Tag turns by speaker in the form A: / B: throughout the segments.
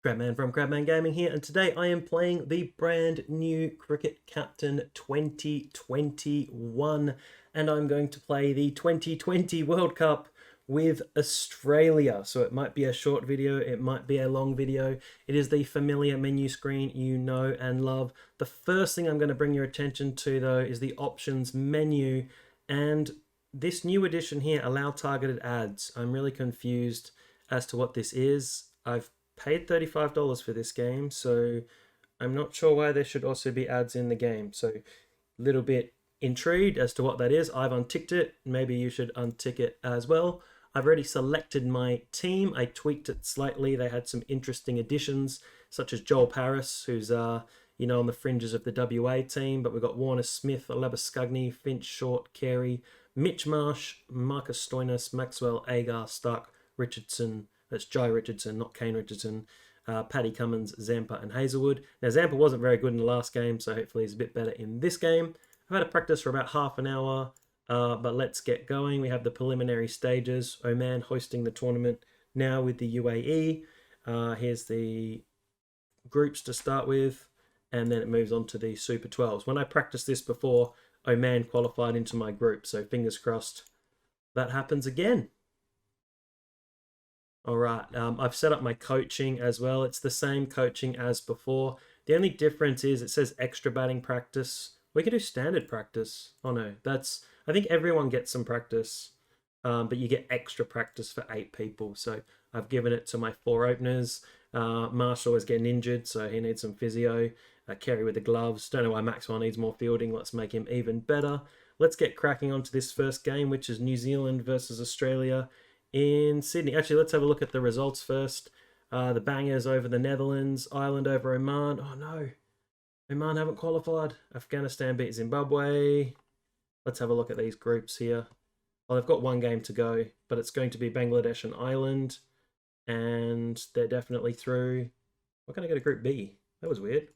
A: Crabman from Crabman Gaming here, and today I am playing the brand new Cricket Captain 2021, and I'm going to play the 2020 World Cup with Australia. So it might be a short video, it might be a long video. It is the familiar menu screen you know and love. The first thing I'm going to bring your attention to, though, is the options menu, and this new addition here, allow targeted ads. I'm really confused as to what this is. I've paid $35 for this game, so I'm not sure why there should also be ads in the game. So a little bit intrigued as to what that is. I've unticked it. Maybe you should untick it as well. I've already selected my team. I tweaked it slightly. They had some interesting additions, such as Joel Paris, who's on the fringes of the WA team, but we've got Warner Smith, Labuschagne, Finch, Short, Carey, Mitch Marsh, Marcus Stoinis, Maxwell, Agar, Stark, Richardson. That's Jai Richardson, not Kane Richardson, Paddy Cummins, Zampa, and Hazelwood. Now, Zampa wasn't very good in the last game, so hopefully he's a bit better in this game. I've had a practice for about half an hour, but let's get going. We have the preliminary stages. Oman hosting the tournament now with the UAE. Here's the groups to start with, and then it moves on to the Super 12s. When I practiced this before, Oman qualified into my group, so fingers crossed that happens again. All right, I've set up my coaching as well. It's the same coaching as before. The only difference is it says extra batting practice. We can do standard practice. Oh no, I think everyone gets some practice, but you get extra practice for 8 people. So I've given it to my 4 openers. Marshall is getting injured, so he needs some physio. Carey with the gloves. Don't know why Maxwell needs more fielding. Let's make him even better. Let's get cracking onto this first game, which is New Zealand versus Australia in Sydney. Actually, let's have a look at the results first. The bangers over the Netherlands, Ireland over Oman. Oh no, Oman haven't qualified. Afghanistan beat Zimbabwe. Let's have a look at these groups here. Well, they've got 1 game to go, but it's going to be Bangladesh and Ireland, and they're definitely through. Why can't I go to Group B? That was weird.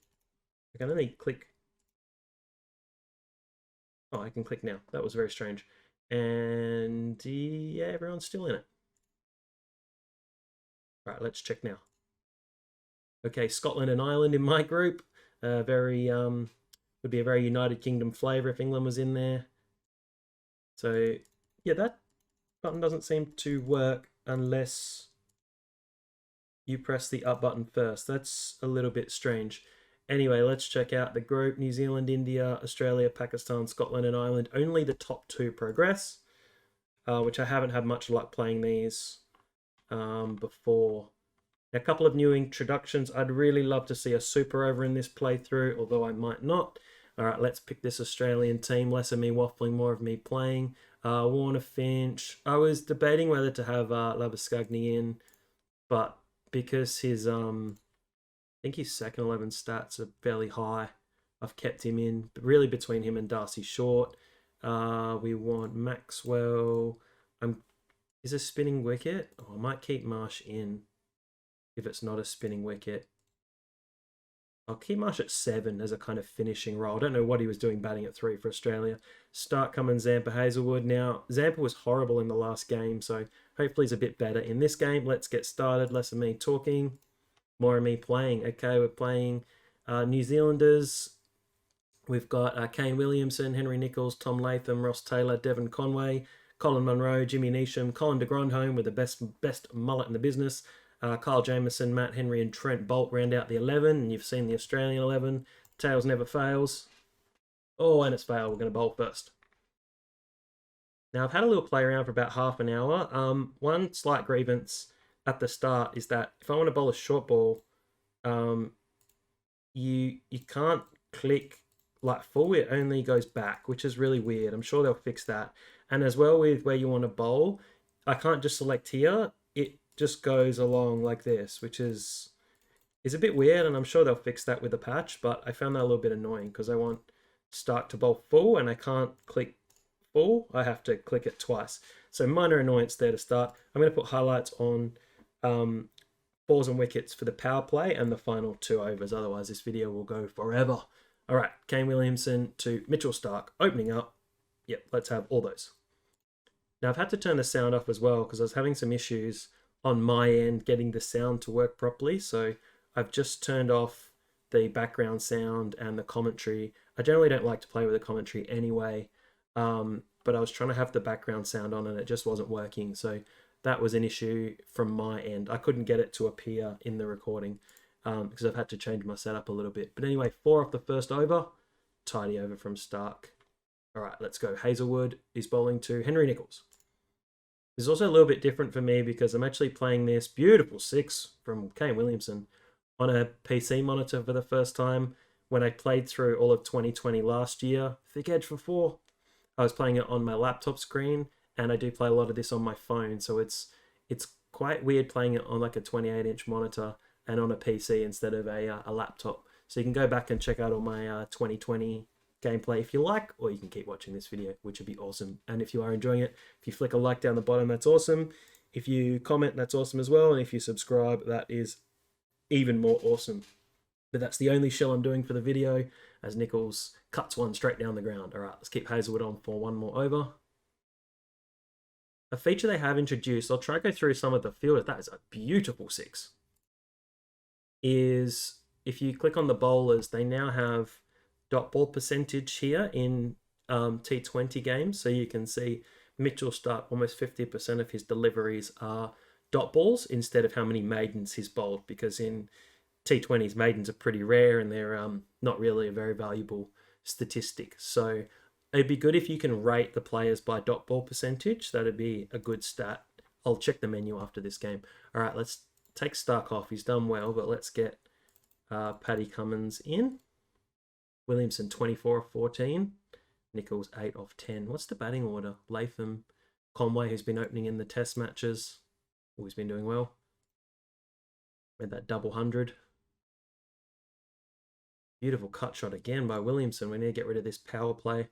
A: I can only click. Oh, I can click now. That was very strange. And yeah, everyone's still in it. Right, let's check now. Okay, Scotland and Ireland in my group. Would be a very United Kingdom flavour if England was in there. So yeah, that button doesn't seem to work unless you press the up button first. That's a little bit strange. Anyway, let's check out the group. New Zealand, India, Australia, Pakistan, Scotland, and Ireland. Only the top 2 progress, which I haven't had much luck playing these before. A couple of new introductions. I'd really love to see a super over in this playthrough, although I might not. All right, let's pick this Australian team. Less of me waffling, more of me playing. Warner, Finch. I was debating whether to have Labuschagne in, but because his I think his second 11 stats are fairly high, I've kept him in. But really between him and Darcy Short. We want Maxwell. Is a spinning wicket? Oh, I might keep Marsh in if it's not a spinning wicket. I'll keep Marsh at 7 as a kind of finishing role. I don't know what he was doing batting at 3 for Australia. Stark, Cummins, Zampa, Hazelwood. Now, Zampa was horrible in the last game, so hopefully he's a bit better in this game. Let's get started. Less of me talking, more of me playing. Okay, we're playing New Zealanders. We've got Kane Williamson, Henry Nicholls, Tom Latham, Ross Taylor, Devon Conway, Colin Munro, Jimmy Neesham, Colin de Grandhomme with the best mullet in the business. Kyle Jamieson, Matt Henry, and Trent Bolt round out the 11. And you've seen the Australian 11. Tails never fails. Oh, and it's failed. We're going to bowl first. Now, I've had a little play around for about half an hour. One slight grievance at the start is that if I want to bowl a short ball, you can't click like full. It only goes back, which is really weird. I'm sure they'll fix that. And as well with where you want to bowl, I can't just select here. It just goes along like this, which is a bit weird, and I'm sure they'll fix that with the patch, but I found that a little bit annoying because I want Stark to bowl full and I can't click full. I have to click it twice. So minor annoyance there to start. I'm going to put highlights on balls and wickets for the power play and the final 2 overs. Otherwise, this video will go forever. All right, Kane Williamson to Mitchell Stark, opening up. Yep, let's have all those. Now, I've had to turn the sound off as well because I was having some issues on my end getting the sound to work properly. So I've just turned off the background sound and the commentary. I generally don't like to play with the commentary anyway, but I was trying to have the background sound on and it just wasn't working. So that was an issue from my end. I couldn't get it to appear in the recording because I've had to change my setup a little bit. But anyway, 4 off the first over. Tidy over from Stark. All right, let's go. Hazelwood is bowling to Henry Nicholls. This is also a little bit different for me because I'm actually playing this beautiful 6 from Kane Williamson on a PC monitor for the first time. When I played through all of 2020 last year, Thick Edge for 4, I was playing it on my laptop screen, and I do play a lot of this on my phone, so it's quite weird playing it on like a 28-inch monitor and on a PC instead of a laptop. So you can go back and check out all my 2020 gameplay if you like, or you can keep watching this video, which would be awesome. And if you are enjoying it, if you flick a like down the bottom, that's awesome. If you comment, that's awesome as well. And if you subscribe, that is even more awesome. But that's the only shell I'm doing for the video, as Nicholls cuts one straight down the ground. All right, let's keep Hazelwood on for one more over. A feature they have introduced, I'll try to go through some of the fielders. That is a beautiful 6. Is if you click on the bowlers, they now have dot ball percentage here in T20 games. So you can see Mitchell Stark, almost 50% of his deliveries are dot balls instead of how many maidens he's bowled, because in T20s, maidens are pretty rare and they're not really a very valuable statistic. So it'd be good if you can rate the players by dot ball percentage. That'd be a good stat. I'll check the menu after this game. All right, let's take Stark off. He's done well, but let's get Paddy Cummins in. Williamson 24 of 14. Nicholls 8 of 10. What's the batting order? Latham, Conway, who's been opening in the test matches. Always been doing well. Made that double 100. Beautiful cut shot again by Williamson. We need to get rid of this power play.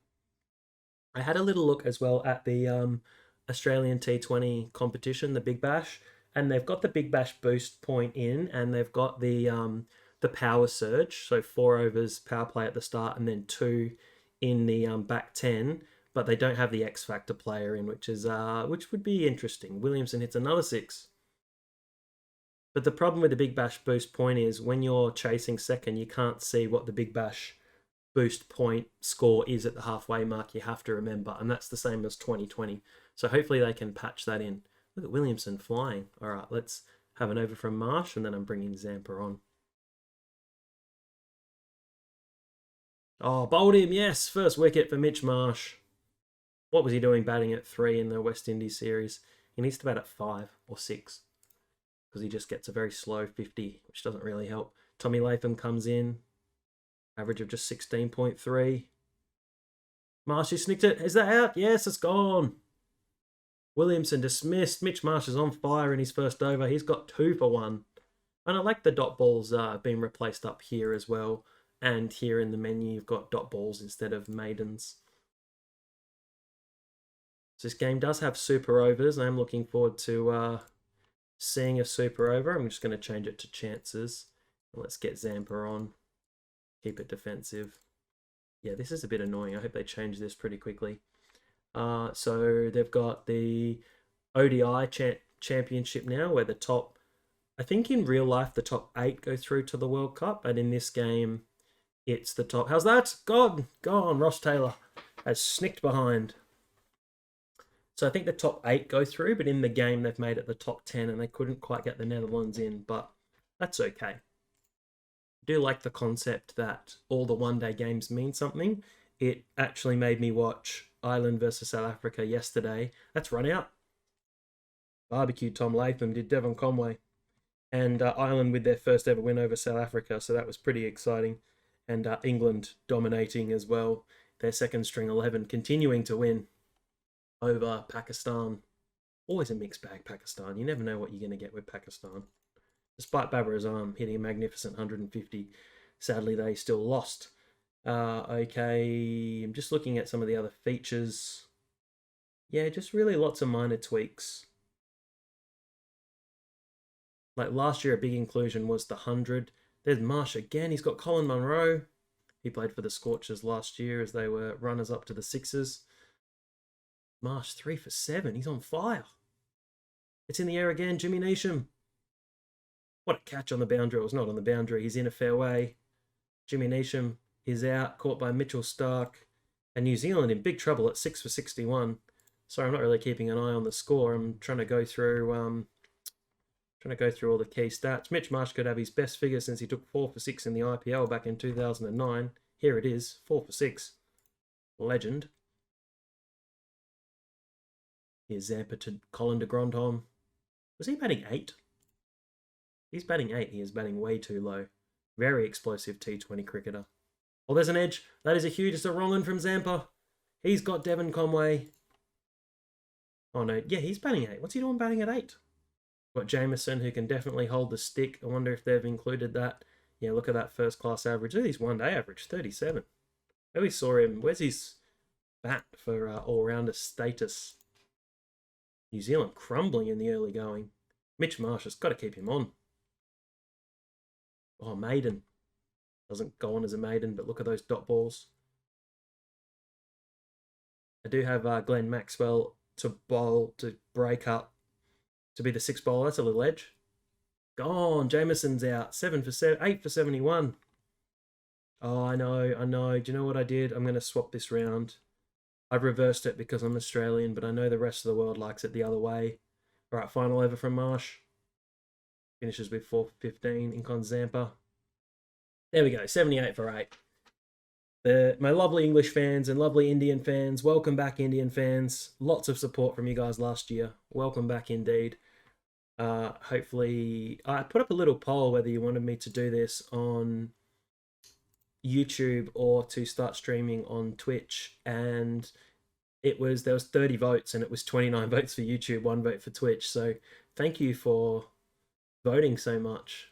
A: I had a little look as well at the Australian T20 competition, the Big Bash, and they've got the Big Bash boost point in, and they've got the power surge, so 4 overs power play at the start and then 2 in the back 10, but they don't have the X Factor player in, which would be interesting. Williamson hits another 6. But the problem with the Big Bash boost point is when you're chasing second, you can't see what the Big Bash boost point score is at the halfway mark. You have to remember, and that's the same as 2020. So hopefully they can patch that in. Look at Williamson flying. All right, let's have an over from Marsh, and then I'm bringing Zampa on. Oh, bowled him, yes. First wicket for Mitch Marsh. What was he doing batting at 3 in the West Indies series? He needs to bat at 5 or 6 because he just gets a very slow 50, which doesn't really help. Tommy Latham comes in. Average of just 16.3. Marsh, he snicked it. Is that out? Yes, it's gone. Williamson dismissed. Mitch Marsh is on fire in his first over. He's got 2 for 1. And I like the dot balls being replaced up here as well. And here in the menu, you've got dot balls instead of maidens. So this game does have super overs. I'm looking forward to seeing a super over. I'm just going to change it to chances. Let's get Zampa on. Keep it defensive. Yeah, this is a bit annoying. I hope they change this pretty quickly. So they've got the ODI Championship now, where the top, I think in real life, the top 8 go through to the World Cup. And in this game, it's the top. How's that? Gone. Ross Taylor has snicked behind. So I think the top 8 go through, but in the game, they've made it the top 10, and they couldn't quite get the Netherlands in, but that's okay. I do like the concept that all the one-day games mean something. It actually made me watch Ireland versus South Africa yesterday. That's run out. Barbecue Tom Latham did Devon Conway. And Ireland with their first ever win over South Africa, so that was pretty exciting. And England dominating as well. Their second string 11 continuing to win over Pakistan. Always a mixed bag, Pakistan. You never know what you're going to get with Pakistan. Despite Babar Azam hitting a magnificent 150, sadly they still lost. Okay, I'm just looking at some of the other features. Yeah, just really lots of minor tweaks. Like last year, a big inclusion was the 100. There's Marsh again. He's got Colin Munro. He played for the Scorchers last year as they were runners up to the Sixers. Marsh 3 for 7. He's on fire. It's in the air again. Jimmy Neesham. What a catch on the boundary. It was not on the boundary. He's in a fair way. Jimmy Neesham is out, caught by Mitchell Starc. And New Zealand in big trouble at 6 for 61. Sorry, I'm not really keeping an eye on the score. I'm trying to go through all the key stats. Mitch Marsh could have his best figure since he took 4 for 6 in the IPL back in 2009. Here it is, 4 for 6. Legend. Here's Zampa to Colin de Grandhomme. Was he batting 8? He's batting 8. He is batting way too low. Very explosive T20 cricketer. Oh, there's an edge. That is a huge. It's a wrong one from Zampa. He's got Devon Conway. Oh, no. Yeah, he's batting 8. What's he doing batting at 8? Got Jameson, who can definitely hold the stick. I wonder if they've included that. Yeah, look at that first-class average. Look at his one-day average, 37. Where we saw him. Where's his bat for all-rounder status? New Zealand crumbling in the early going. Mitch Marsh has got to keep him on. Oh, maiden. Doesn't go on as a maiden, but look at those dot balls. I do have Glenn Maxwell to bowl, to break up, to be the 6th bowler. That's a little edge. Gone. Jameson's out. 8 for 71. Oh, I know. Do you know what I did? I'm going to swap this round. I've reversed it because I'm Australian, but I know the rest of the world likes it the other way. All right, final over from Marsh. Finishes with 4 for 15 in Con Zampa. There we go, 78 for 8. My lovely English fans and lovely Indian fans, welcome back, Indian fans. Lots of support from you guys last year. Welcome back indeed. Hopefully, I put up a little poll whether you wanted me to do this on YouTube or to start streaming on Twitch, and there was 30 votes, and it was 29 votes for YouTube, 1 vote for Twitch. So thank you for voting so much,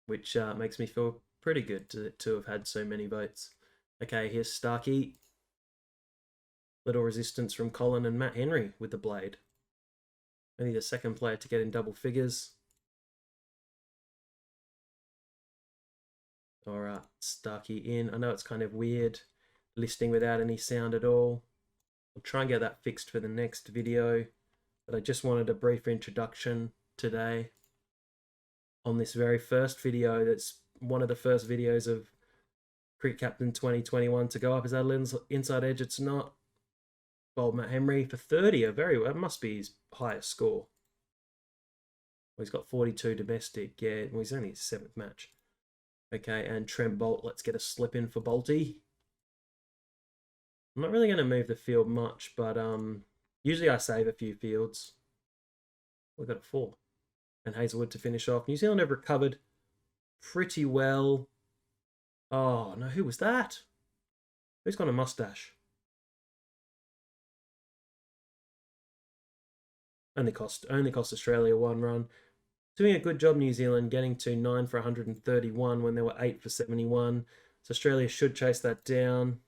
A: which makes me feel pretty good to have had so many votes. Okay, here's Starkey. Little resistance from Colin and Matt Henry with the blade. Only the 2nd player to get in double figures. All right, Starkey in. I know it's kind of weird listing without any sound at all. I'll try and get that fixed for the next video, but I just wanted a brief introduction today on this very first video. That's one of the first videos of Cricket Captain 2021 to go up. Is that an inside edge? It's not. Bowled Matt Henry for 30. That must be his highest score. Well, he's got 42 domestic. Yeah, well, he's only his 7th match. Okay, and Trent Bolt. Let's get a slip in for Bolty. I'm not really going to move the field much, but usually I save a few fields. We've got a 4. And Hazelwood to finish off. New Zealand have recovered pretty well. Oh, no, who was that? Who's got a mustache? Only cost Australia 1 run. Doing a good job, New Zealand, getting to 9 for 131 when they were 8 for 71. So Australia should chase that down.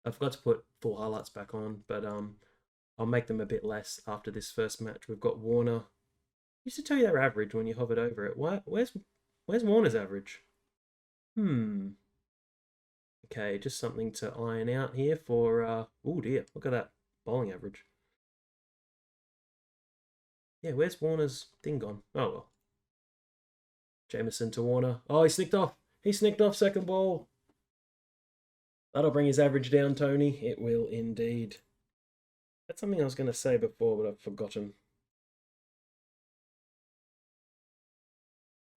A: I forgot to put full highlights back on, but I'll make them a bit less after this first match. We've got Warner. I used to tell you their average when you hovered over it. Where's Warner's average? Okay, just something to iron out here for... oh dear, look at that bowling average. Yeah, where's Warner's thing gone? Oh, well. Jameson to Warner. Oh, he snicked off. He snicked off 2nd ball. That'll bring his average down, Tony. It will indeed. That's something I was going to say before, but I've forgotten.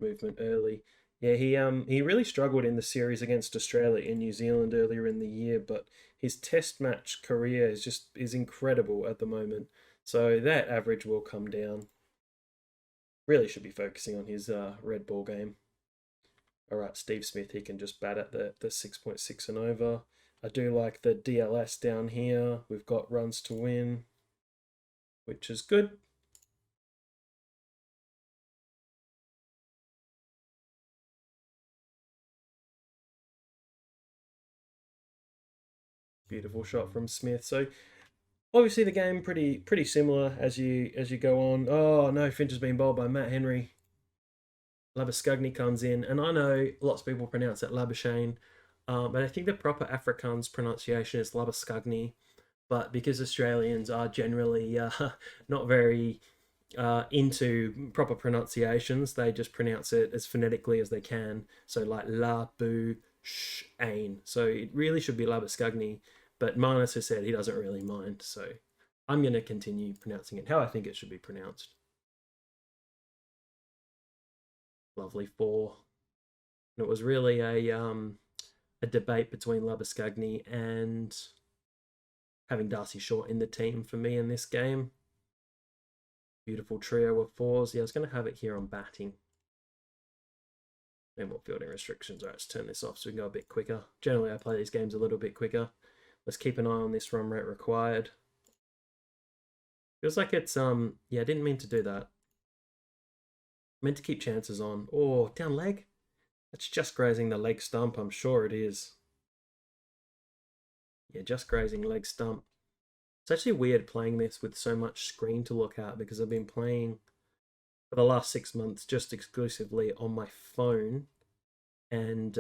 A: Movement early. Yeah, he really struggled in the series against Australia in New Zealand earlier in the year, but his test match career is incredible at the moment. So that average will come down. Really should be focusing on his red ball game. All right, Steve Smith, he can just bat at the 6.6 and over. I do like the DLS down here. We've got runs to win, which is good. Beautiful shot from Smith. So obviously the game pretty similar as you go on. Oh no, Finch has been bowled by Matt Henry. Labuschagne comes in, and I know lots of people pronounce it Labuschagne, but I think the proper Afrikaans pronunciation is Labuschagne. But because Australians are generally not very into proper pronunciations. They just pronounce it as phonetically as they can. So like la, bu, sh, ain. So it really should be Labuschagne, but Marnus has said he doesn't really mind. So I'm going to continue pronouncing it how I think it should be pronounced. Lovely 4. And it was really a debate between Labuschagne and having Darcy Short in the team for me in this game. Beautiful trio of 4s. Yeah, I was going to have it here on batting. And what fielding restrictions? All right, let's turn this off so we can go a bit quicker. Generally, I play these games a little bit quicker. Let's keep an eye on this run rate required. Feels like it's, yeah, I didn't mean to do that. Meant to keep chances on. Oh, down leg? That's just grazing the leg stump, I'm sure it is. Yeah, just grazing leg stump. It's actually weird playing this with so much screen to look at because I've been playing for the last 6 months just exclusively on my phone and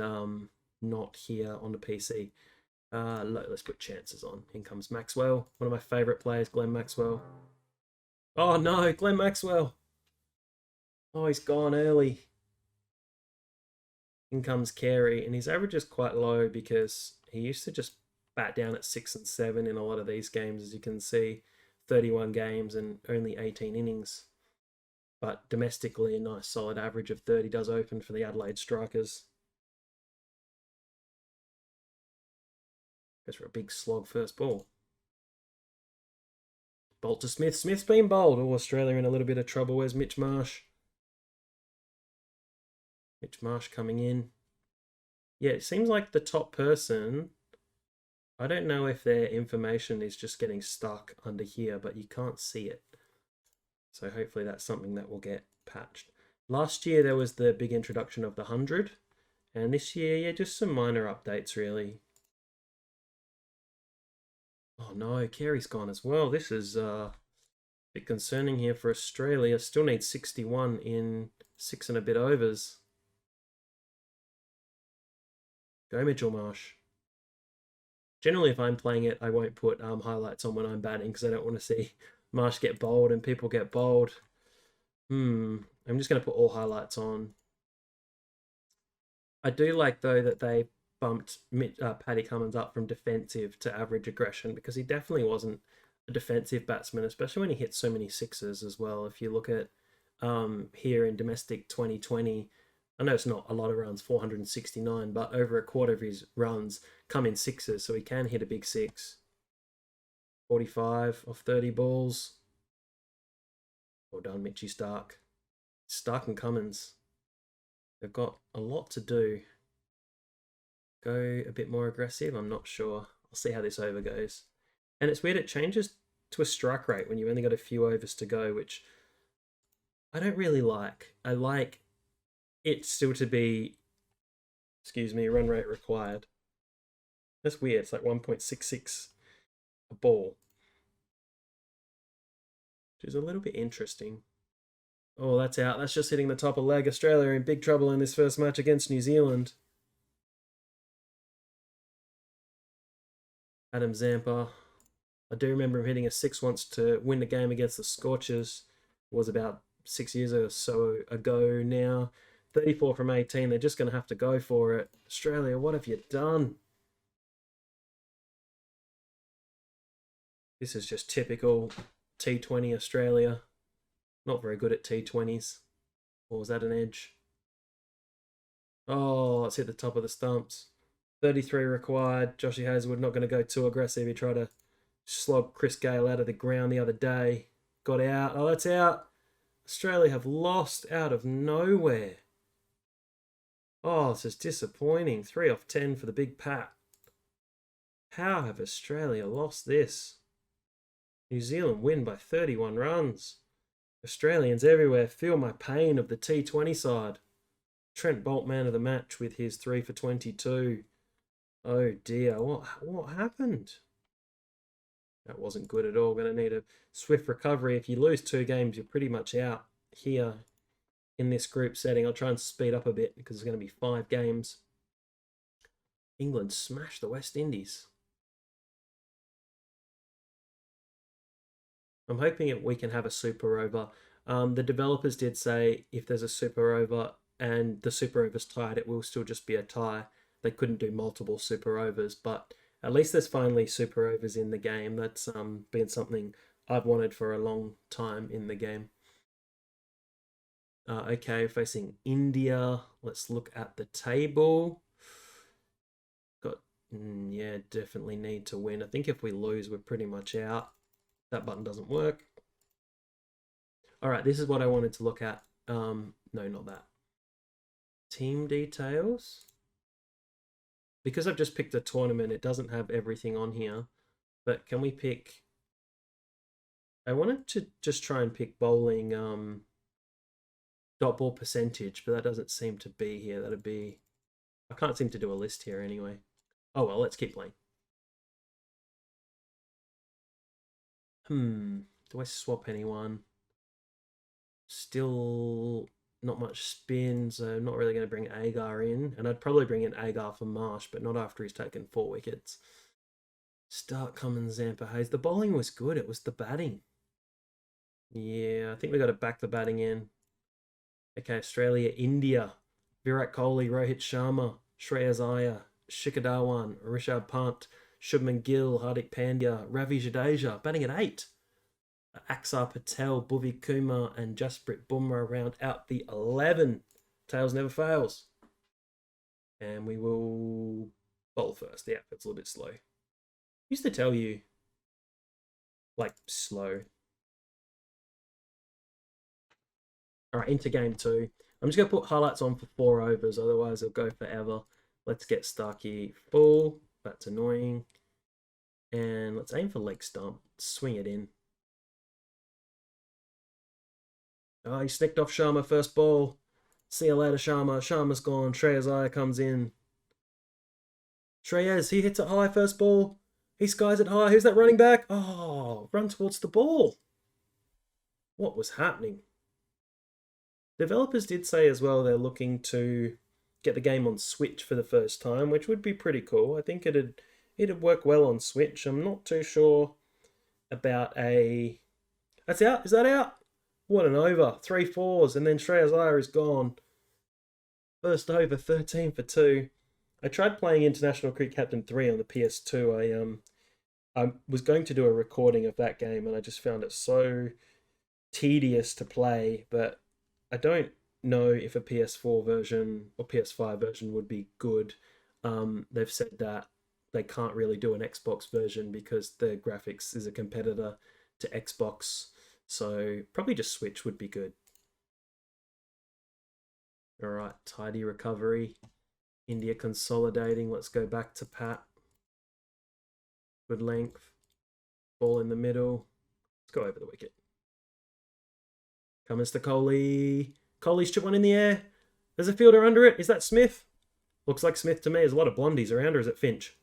A: not here on the PC. Let's put chances on. In comes Maxwell, one of my favourite players, Glenn Maxwell. Oh no, Glenn Maxwell. Oh, he's gone early. In comes Carey, and his average is quite low because he used to just bat down at 6 and 7 in a lot of these games, as you can see. 31 games and only 18 innings. But domestically, a nice solid average of 30 does open for the Adelaide Strikers. Goes for a big slog first ball. Bolt to Smith. Smith's been bowled. Oh, Australia in a little bit of trouble. Where's Mitch Marsh? Mitch Marsh coming in. Yeah, it seems like the top person, I don't know if their information is just getting stuck under here, but you can't see it. So hopefully that's something that will get patched. Last year there was the big introduction of the 100, and this year, yeah, just some minor updates really. Oh no, Carey's gone as well. This is a bit concerning here for Australia. Still needs 61 in 6 and a bit overs. Go Mitchell Marsh. Generally, if I'm playing it, I won't put highlights on when I'm batting because I don't want to see Marsh get bowled and people get bowled. I'm just going to put all highlights on. I do like, though, that they bumped Paddy Cummins up from defensive to average aggression because he definitely wasn't a defensive batsman, especially when he hit so many sixes as well. If you look at here in domestic 2020, I know it's not a lot of runs, 469, but over a quarter of his runs come in sixes, so he can hit a big 6. 45 off 30 balls. Well done, Mitchy Stark. Stark and Cummins. They've got a lot to do. Go a bit more aggressive? I'm not sure. I'll see how this over goes. And it's weird, it changes to a strike rate when you only got a few overs to go, which I don't really like. I like it still to be, run rate required. That's weird. It's like 1.66 a ball, which is a little bit interesting. Oh, that's out. That's just hitting the top of leg. Australia in big trouble in this first match against New Zealand. Adam Zampa. I do remember him hitting a 6 once to win the game against the Scorchers. It was about 6 years or so ago now. 34 from 18. They're just going to have to go for it. Australia, what have you done? This is just typical T20 Australia. Not very good at T20s. Or was that an edge? Oh, let's hit the top of the stumps. 33 required. Joshy Hazelwood not going to go too aggressive. He tried to slog Chris Gale out of the ground the other day. Got out. Oh, that's out. Australia have lost out of nowhere. Oh, this is disappointing. 3 off 10 for the big Pat. How have Australia lost this? New Zealand win by 31 runs. Australians everywhere feel my pain of the T20 side. Trent Boult man of the match with his 3 for 22. Oh dear, what happened? That wasn't good at all. Going to need a swift recovery. If you lose 2 games, you're pretty much out here in this group setting. I'll try and speed up a bit because it's going to be 5 games. England smashed the West Indies. I'm hoping we can have a super over. The developers did say if there's a super over and the super over's tied, it will still just be a tie. They couldn't do multiple super overs, but at least there's finally super overs in the game. That's been something I've wanted for a long time in the game. Okay, facing India. Let's look at the table. Got, yeah, definitely need to win. I think if we lose, we're pretty much out. That button doesn't work. All right, this is what I wanted to look at. No, not that. Team details. Because I've just picked a tournament, it doesn't have everything on here. But can we pick... I wanted to just try and pick bowling dot ball percentage, but that doesn't seem to be here. That'd be... I can't seem to do a list here anyway. Oh well, let's keep playing. Do I swap anyone? Still not much spin, so I'm not really going to bring Agar in. And I'd probably bring in Agar for Marsh, but not after he's taken 4 wickets. Start Cummins, Zampa, Hayes. The bowling was good. It was the batting. Yeah, I think we got to back the batting in. Okay, Australia, India. Virat Kohli, Rohit Sharma, Shreyas Iyer, Shikhar Dhawan, Rishabh Pant, Shubman Gill, Hardik Pandya, Ravi Jadeja, batting at 8. Axar Patel, Bhuvi Kumar, and Jasprit Bumrah round out the 11. Tails never fails. And we will bowl first. The outfit's a little bit slow. I used to tell you, like, slow. All right, into game 2. I'm just going to put highlights on for 4 overs, otherwise it'll go forever. Let's get Starkey full. That's annoying. And let's aim for leg stump. Swing it in. Oh, he snicked off Sharma first ball. See you later, Sharma. Sharma's gone. Shreyas Iyer comes in. Shreyas, he hits it high first ball. He skies it high. Who's that running back? Oh, run towards the ball. What was happening? Developers did say as well they're looking to get the game on Switch for the first time, which would be pretty cool. I think it'd work well on Switch. I'm not too sure about a... That's out? Is that out? What an over. 3 fours, and then Shreyas Iyer is gone. First over, 13 for 2. I tried playing International Cricket Captain 3 on the PS2. I was going to do a recording of that game, and I just found it so tedious to play, but I don't know if a PS4 version or PS5 version would be good. They've said that they can't really do an Xbox version because the graphics is a competitor to Xbox. So probably just Switch would be good. All right, tidy recovery. India consolidating. Let's go back to Pat. Good length. Ball in the middle. Let's go over the wicket. Comes to Kohli. Kohli's chip one in the air. There's a fielder under it. Is that Smith? Looks like Smith to me. There's a lot of blondies around, or is it Finch?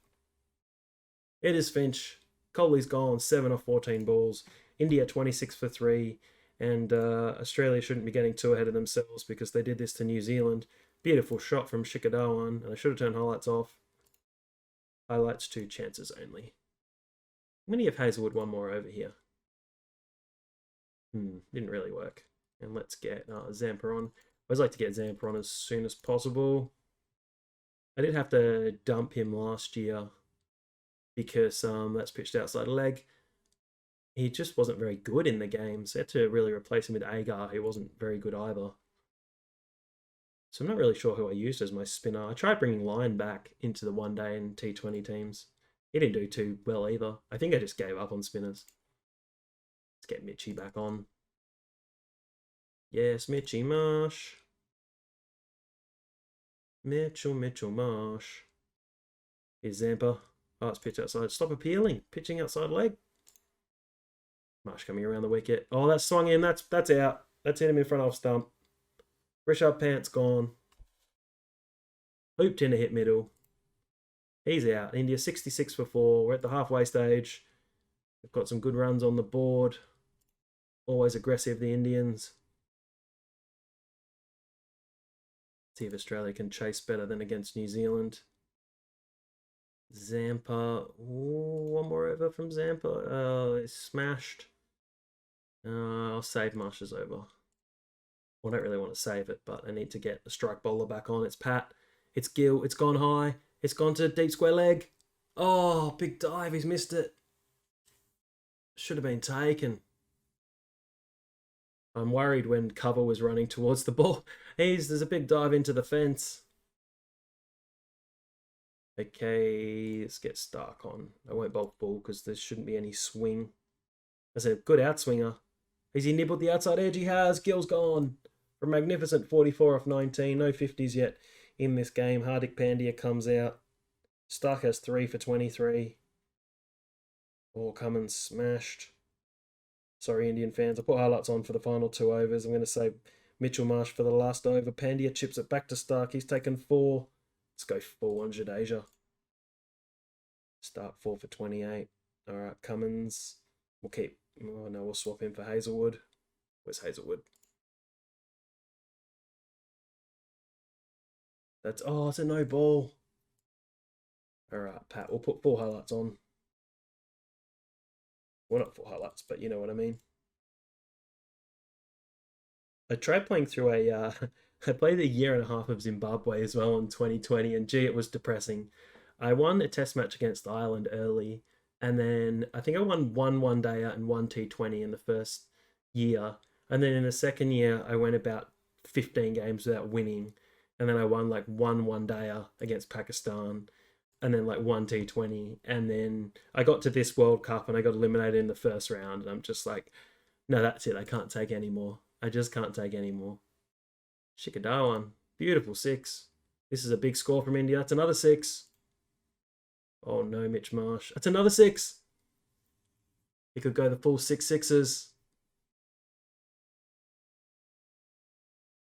A: It is Finch. Kohli's gone. 7 off 14 balls. India 26 for 3. And Australia shouldn't be getting too ahead of themselves because they did this to New Zealand. Beautiful shot from Shikhar Dhawan. And I should have turned highlights off. Highlights 2, chances only. I'm going to give Hazelwood one more over here. Didn't really work. And let's get Zampa on. I always like to get Zampa on as soon as possible. I did have to dump him last year because that's pitched outside leg. He just wasn't very good in the game, so I had to really replace him with Agar, who wasn't very good either. So I'm not really sure who I used as my spinner. I tried bringing Lyon back into the one-day and T20 teams. He didn't do too well either. I think I just gave up on spinners. Let's get Mitchie back on. Yes, Mitchie Marsh. Mitchell Marsh. Here's Zampa. Oh, it's pitch outside. Stop appealing. Pitching outside leg. Marsh coming around the wicket. Oh, that's swung in. That's out. That's hit him in front off stump. Rishabh Pant's gone. Looped in to hit middle. He's out. India 66 for 4. We're at the halfway stage. We've got some good runs on the board. Always aggressive, the Indians. See if Australia can chase better than against New Zealand. Zampa. Ooh, one more over from Zampa. Oh, it's smashed. I'll save Marsh's over. Well, I don't really want to save it, but I need to get the strike bowler back on. It's Pat. It's Gill. It's gone high. It's gone to deep square leg. Oh, big dive. He's missed it. Should have been taken. I'm worried when cover was running towards the ball. There's a big dive into the fence. Okay, let's get Stark on. I won't bulk ball because there shouldn't be any swing. That's a good outswinger. Has he nibbled the outside edge? He has. Gill's gone. For a magnificent 44 off 19. No 50s yet in this game. Hardik Pandya comes out. Stark has 3 for 23. All Cummins smashed. Sorry, Indian fans. I put highlights on for the final 2 overs. I'm going to say Mitchell Marsh for the last over. Pandya chips it back to Stark. He's taken 4. Let's go 4 on Jadeja. Stark 4 for 28. All right, Cummins. We'll keep. Oh no, we'll swap him for Hazelwood. Where's Hazelwood? It's a no ball. All right, Pat. We'll put 4 highlights on. Well, not 4 highlights, but you know what I mean. I tried playing through I played a year and a half of Zimbabwe as well in 2020, and gee, it was depressing. I won a test match against Ireland early, and then I think I won one day out and 1 T20 in the first year. And then in the second year, I went about 15 games without winning. And then I won like one dayer against Pakistan, and then like 1 T20. And then I got to this World Cup and I got eliminated in the first round. And I'm just like, no, that's it. I can't take any more. I just can't take any more. Shikadawan, beautiful 6. This is a big score from India. That's another 6. Oh no, Mitch Marsh. That's another 6. He could go the full 6 sixes.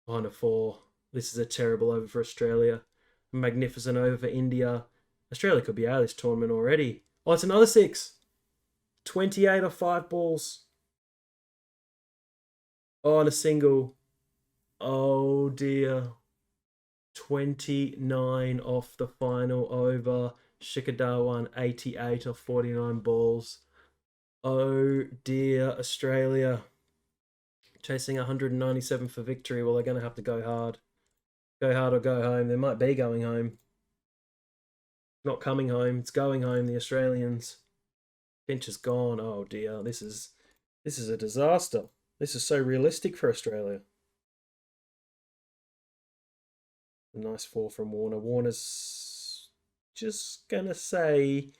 A: On a 4. This is a terrible over for Australia. A magnificent over for India. Australia could be out of this tournament already. Oh, it's another 6. 28 off 5 balls. Oh, and a single. Oh dear. 29 off the final over. Shikadawan 88 off 49 balls. Oh dear, Australia. Chasing 197 for victory. Well, they're going to have to go hard. Go hard or go home. They might be going home. Not coming home. It's going home, the Australians. Finch is gone. Oh dear. This is a disaster. This is so realistic for Australia. A nice 4 from Warner. Warner's just going to say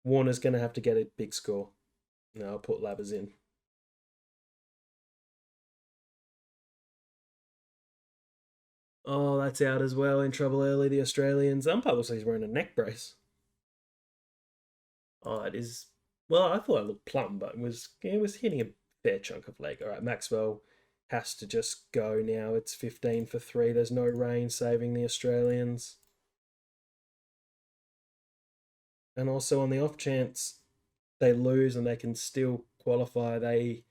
A: Warner's going to have to get a big score. No, I'll put Labbers in. Oh, that's out as well. In trouble early, the Australians. Umpire looks like he's wearing a neck brace. Oh, it is. Well, I thought it looked plumb, but it was hitting a fair chunk of leg. All right, Maxwell has to just go now. It's 15 for 3. There's no rain saving the Australians. And also on the off chance they lose and they can still qualify, they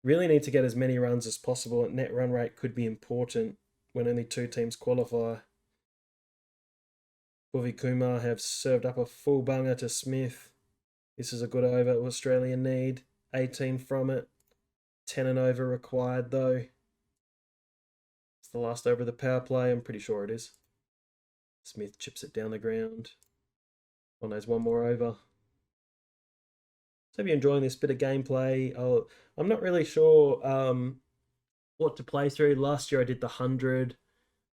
A: really need to get as many runs as possible. Net run rate could be important when only 2 teams qualify. Bhuvi Kumar have served up a full bunger to Smith. This is a good over Australia need. 18 from it. 10 and over required though. It's the last over of the power play. I'm pretty sure it is. Smith chips it down the ground. Oh, there's one more over. So if you're enjoying this bit of gameplay, I'm not really sure what to play through. Last year I did the 100.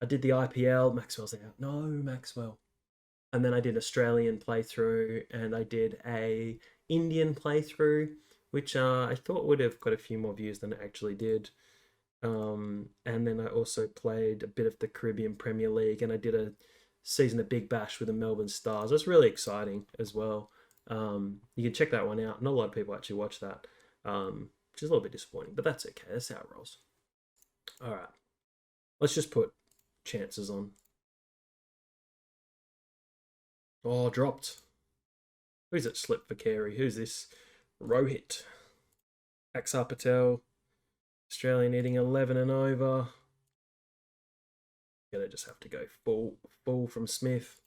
A: I did the IPL. Maxwell's out. No, Maxwell. And then I did Australian playthrough, and I did a Indian playthrough, which I thought would have got a few more views than it actually did. And then I also played a bit of the Caribbean Premier League, and I did a season of Big Bash with the Melbourne Stars. That's really exciting as well. You can check that one out. Not a lot of people actually watch that, which is a little bit disappointing, but that's okay. That's how it rolls. All right, let's just put chances on. Oh, dropped. Who's it slipped for Carey? Who's this? Rohit. Axar Patel. Australia needing 11 and over. Gonna just have to go full from Smith.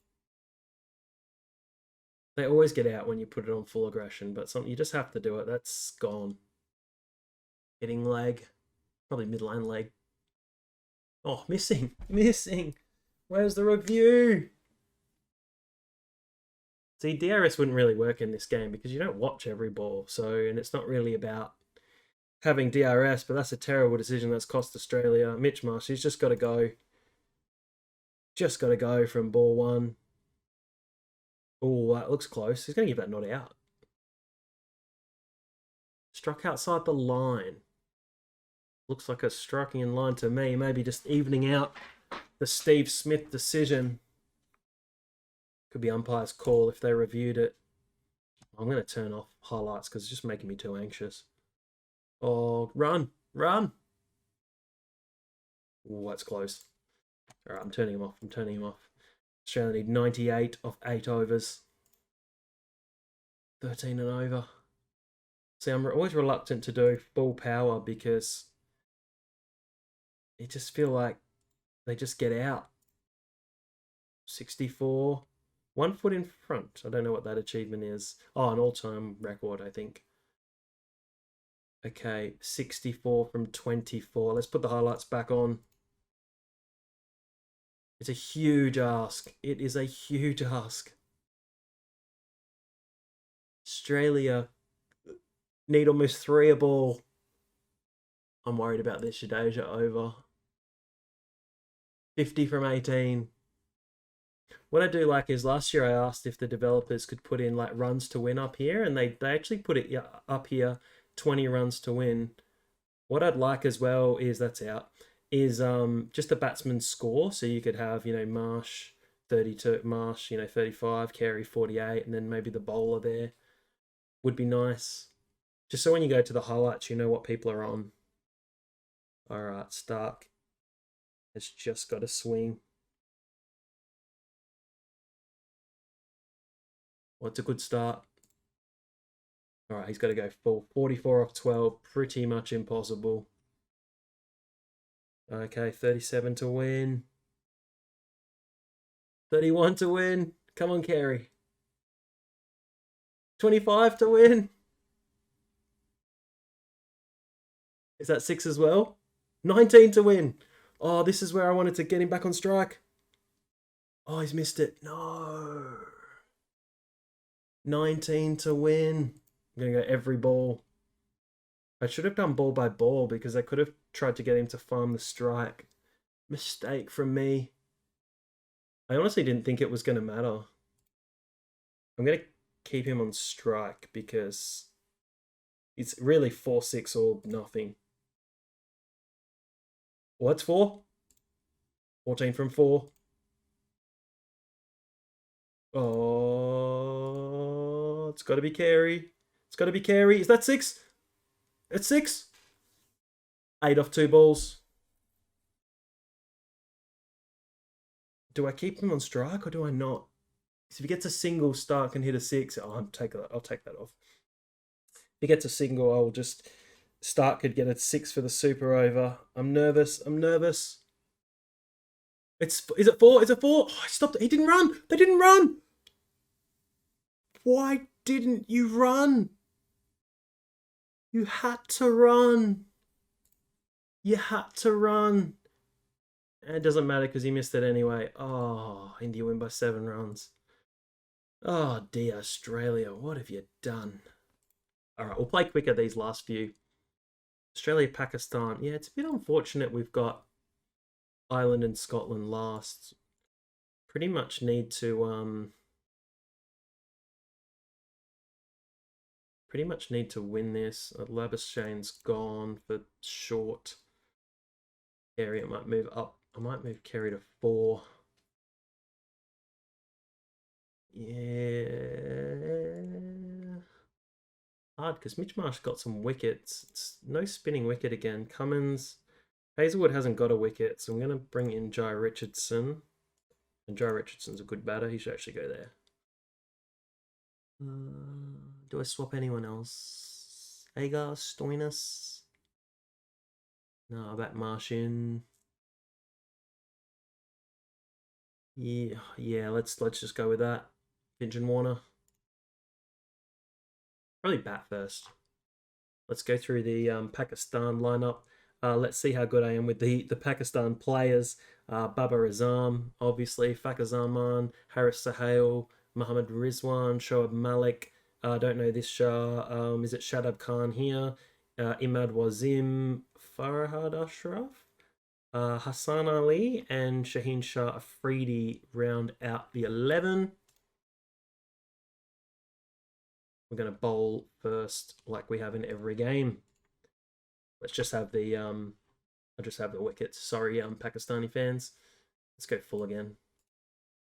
A: They always get out when you put it on full aggression, but something you just have to do it. That's gone. Hitting leg. Probably midline leg. Oh, missing. Missing. Where's the review? See, DRS wouldn't really work in this game because you don't watch every ball. So, and it's not really about having DRS, but that's a terrible decision that's cost Australia. Mitch Marsh, he's just got to go. Just got to go from ball one. Oh, that looks close. He's going to give that not out. Struck outside the line. Looks like a striking in line to me. Maybe just evening out the Steve Smith decision. Could be umpire's call if they reviewed it. I'm going to turn off highlights because it's just making me too anxious. Oh, run. Run. Oh, that's close. All right, I'm turning him off. I'm turning him off. Australia need 98 off 8 overs. 13 and over. See, I'm always reluctant to do ball power because it just feel like they just get out. 64. 1 foot in front. I don't know what that achievement is. Oh, an all-time record, I think. Okay, 64 from 24. Let's put the highlights back on. It's a huge ask. It is a huge ask. Australia need almost 3 a ball. I'm worried about this. Shadeja over. 50 from 18. What I do like is last year I asked if the developers could put in like runs to win up here, and they actually put it up here, 20 runs to win. What I'd like as well is, that's out, is just the batsman's score. So you could have, you know, Marsh 32, Marsh, you know, 35, Carey 48, and then maybe the bowler there would be nice. Just so when you go to the highlights, you know what people are on. All right, Stark has just got a swing. Well, it's a good start. All right, he's got to go full. 44 off 12, pretty much impossible. Okay, 37 to win. 31 to win. Come on, Carey. 25 to win. Is that 6 as well? 19 to win. Oh, this is where I wanted to get him back on strike. Oh, he's missed it. No. 19 to win. I'm going to go every ball. I should have done ball by ball because I could have tried to get him to farm the strike. Mistake from me. I honestly didn't think it was going to matter. I'm going to keep him on strike because it's really 4-6 or nothing. Well, that's 4. 14 from 4. Oh, it's got to be Carey. It's got to be Carey. Is that 6? It's 6. 8 off 2 balls. Do I keep him on strike or do I not? Because if he gets a single, Stark can hit a 6. Oh, I'll take that off. If he gets a single, I'll just... Stark could get a 6 for the super over. I'm nervous. Is it 4? Is it 4? Oh, I stopped it. He didn't run. They didn't run. Why didn't you run? You had to run. You had to run. And it doesn't matter because he missed it anyway. Oh, India win by 7 runs. Oh, dear, Australia. What have you done? All right, we'll play quicker these last few. Australia, Pakistan. Yeah, it's a bit unfortunate we've got Ireland and Scotland last. Pretty much need to win this. Labuschane's gone for short. Carey, it might move up. I might move Carey to 4. Yeah. Hard because Mitch Marsh got some wickets. It's no spinning wicket again. Cummins. Hazelwood hasn't got a wicket, so I'm going to bring in Jai Richardson. And Jai Richardson's a good batter. He should actually go there. Do I swap anyone else? Agar, Stoinis? No, I bet Marsh in. Yeah, let's just go with that. Finch and Warner. Probably bat first. Let's go through the Pakistan lineup. Let's see how good I am with the Pakistan players. Babar Azam, obviously, Fakhar Zaman, Haris Sohail, Muhammad Rizwan, Shoaib Malik. I don't know this Shah. Is it Shadab Khan here? Imad Wazim, Farhad Ashraf, Hassan Ali, and Shaheen Shah Afridi round out the 11. We're going to bowl first, like we have in every game. Let's just have the I'll just have the wickets. Sorry, Pakistani fans. Let's go full again.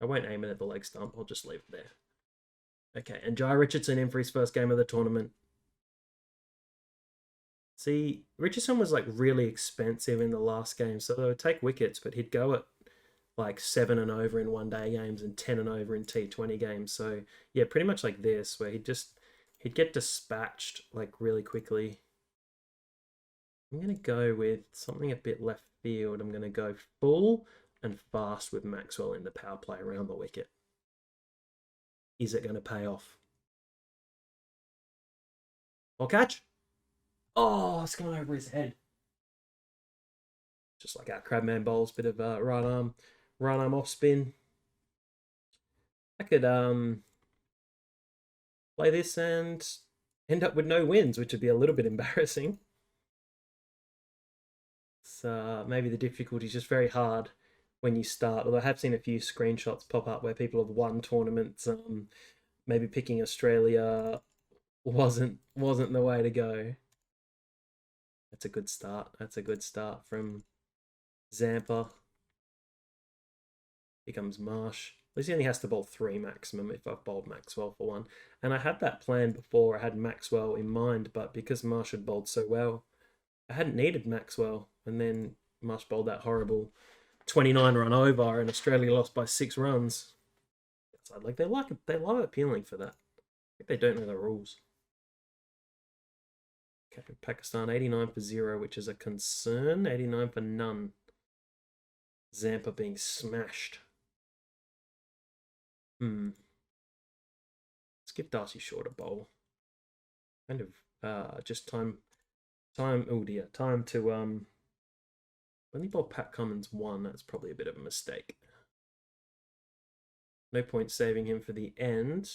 A: I won't aim it at the leg stump. I'll just leave it there. Okay, and Jai Richardson in for his first game of the tournament. See, Richardson was like really expensive in the last game, so they would take wickets, but he'd go at like 7 and over in one day games and 10 and over in T20 games. So yeah, pretty much like this, where he'd get dispatched like really quickly. I'm going to go with something a bit left field. I'm going to go full and fast with Maxwell in the power play around the wicket. Is it going to pay off? I'll catch. Oh, it's gone over his head. Just like our Crabman bowls, bit of right arm off spin. I could play this and end up with no wins, which would be a little bit embarrassing. So maybe the difficulty is just very hard when you start. Although I have seen a few screenshots pop up where people have won tournaments. Maybe picking Australia wasn't the way to go. That's a good start. That's a good start from Zampa. Here comes Marsh. At least he only has to bowl 3 maximum if I've bowled Maxwell for 1. And I had that plan before. I had Maxwell in mind, but because Marsh had bowled so well, I hadn't needed Maxwell. And then Marsh bowled that horrible 29 run over, and Australia lost by 6 runs. Like they love appealing for that. I think they don't know the rules. Okay, Pakistan 89 for 0, which is a concern. 89 for none. Zampa being smashed. Let's give Darcy Short a bowl. Kind of just time oh dear. Time to only bowl Pat Cummins 1, that's probably a bit of a mistake. No point saving him for the end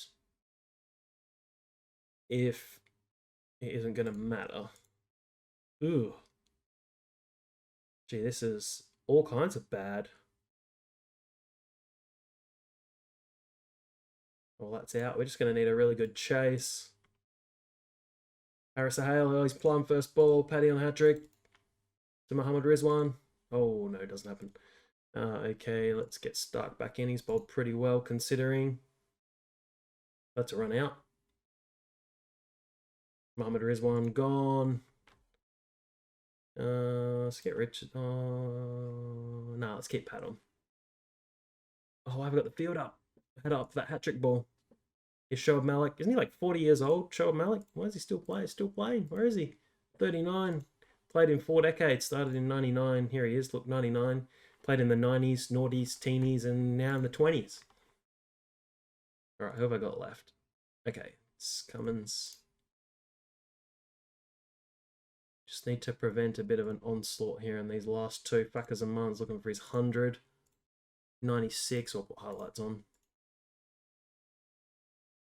A: if it isn't going to matter. Ooh. Gee, this is all kinds of bad. Well, that's out. We're just going to need a really good chase. Haris Sohail, he's plumb first ball. Paddy on hat-trick. To Muhammad Rizwan. Oh, no, it doesn't happen. Okay, let's get Stark back in. He's bowled pretty well considering. That's a run out. Muhammad Rizwan gone. Let's get Richard. Oh, no, let's keep Pat on. Oh, I've got the field up. Head up for that hat-trick ball. Is Shoaib Malik, isn't he like 40 years old? Shoaib Malik, why is he still playing? Still playing. Where is he? 39. Played in 4 decades. Started in 99. Here he is. Look, 99. Played in the 90s, noughties, teenies, and now in the 20s. All right, who have I got left? Okay, it's Cummins. Just need to prevent a bit of an onslaught here in these last 2. Fakhar Zaman's looking for his 100. 96, or put highlights on.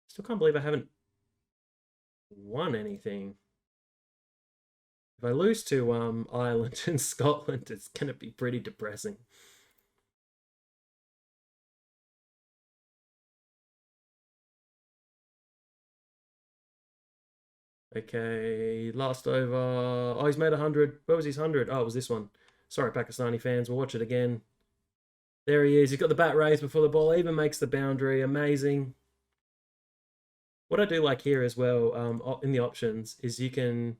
A: Still can't believe I haven't won anything. If I lose to Ireland and Scotland, it's going to be pretty depressing. Okay, last over. Oh, he's made 100. Where was his 100? Oh, it was this one. Sorry, Pakistani fans. We'll watch it again. There he is. He's got the bat raised before the ball even makes the boundary. Amazing. What I do like here as well, in the options, is you can...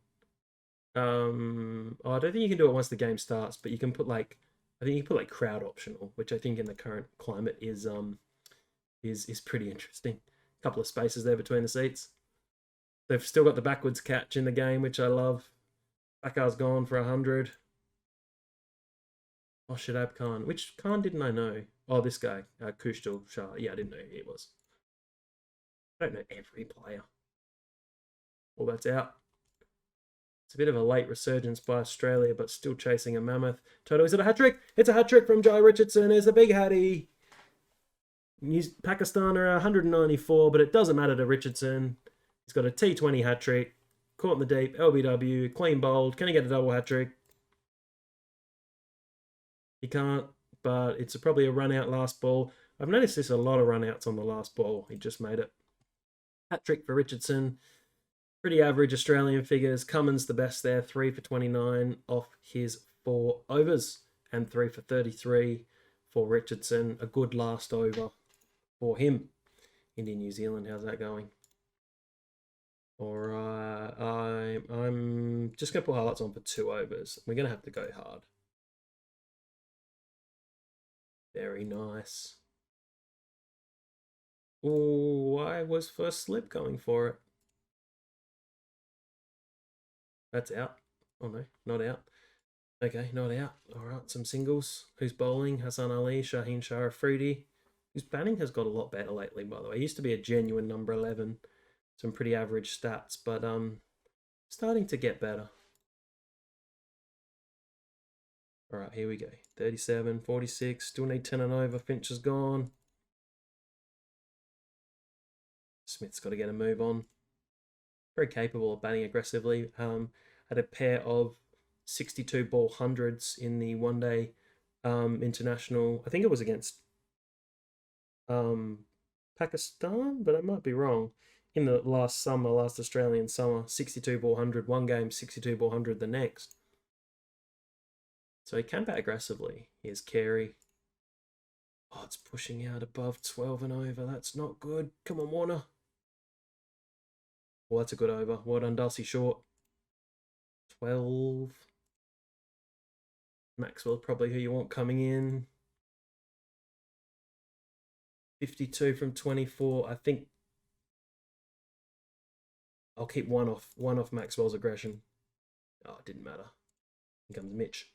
A: I don't think you can do it once the game starts, but you can put like... I think you can put like crowd optional, which I think in the current climate is pretty interesting. A couple of spaces there between the seats. They've still got the backwards catch in the game, which I love. Bakhar's gone for 100. Oh, Shadab Khan. Which Khan didn't I know? Oh, this guy, Kushtal Shah. Yeah, I didn't know who he was. I don't know every player. Well, that's out. It's a bit of a late resurgence by Australia, but still chasing a mammoth. Toto, is it a hat-trick? It's a hat-trick from Jai Richardson. There's the big hattie. Pakistan are 194, but it doesn't matter to Richardson. He's got a T20 hat-trick. Caught in the deep, LBW, clean bowled. Can he get a double hat-trick? He can't, but it's probably a run-out last ball. I've noticed there's a lot of run-outs on the last ball. He just made it. Hat-trick for Richardson. Pretty average Australian figures. Cummins the best there, 3 for 29 off his 4 overs and 3 for 33 for Richardson. A good last over for him. India, New Zealand, how's that going? All right, I'm just going to put highlights on for 2 overs. We're going to have to go hard. Very nice. Oh, I was first slip going for it. That's out. Oh no, not out. Okay, not out. All right, some singles. Who's bowling? Hassan Ali, Shaheen Shah Afridi. Whose batting has got a lot better lately, by the way. He used to be a genuine number 11. Some pretty average stats, but starting to get better. All right, here we go. 37, 46. Still need 10 and over. Finch is gone. Smith's got to get a move on. Very capable of batting aggressively. Had a pair of 62 ball hundreds in the one-day international. I think it was against Pakistan, but I might be wrong. In the last Australian summer, 62 ball 100 one game, 62 ball 100 the next. So he can bat aggressively. Here's Carey. Oh, it's pushing out above 12 and over. That's not good. Come on, Warner. Well, that's a good over. Well done, Darcy Short. 12. Maxwell, probably who you want coming in. 52 from 24. I think I'll keep one off Maxwell's aggression. Oh, it didn't matter. Here comes Mitch.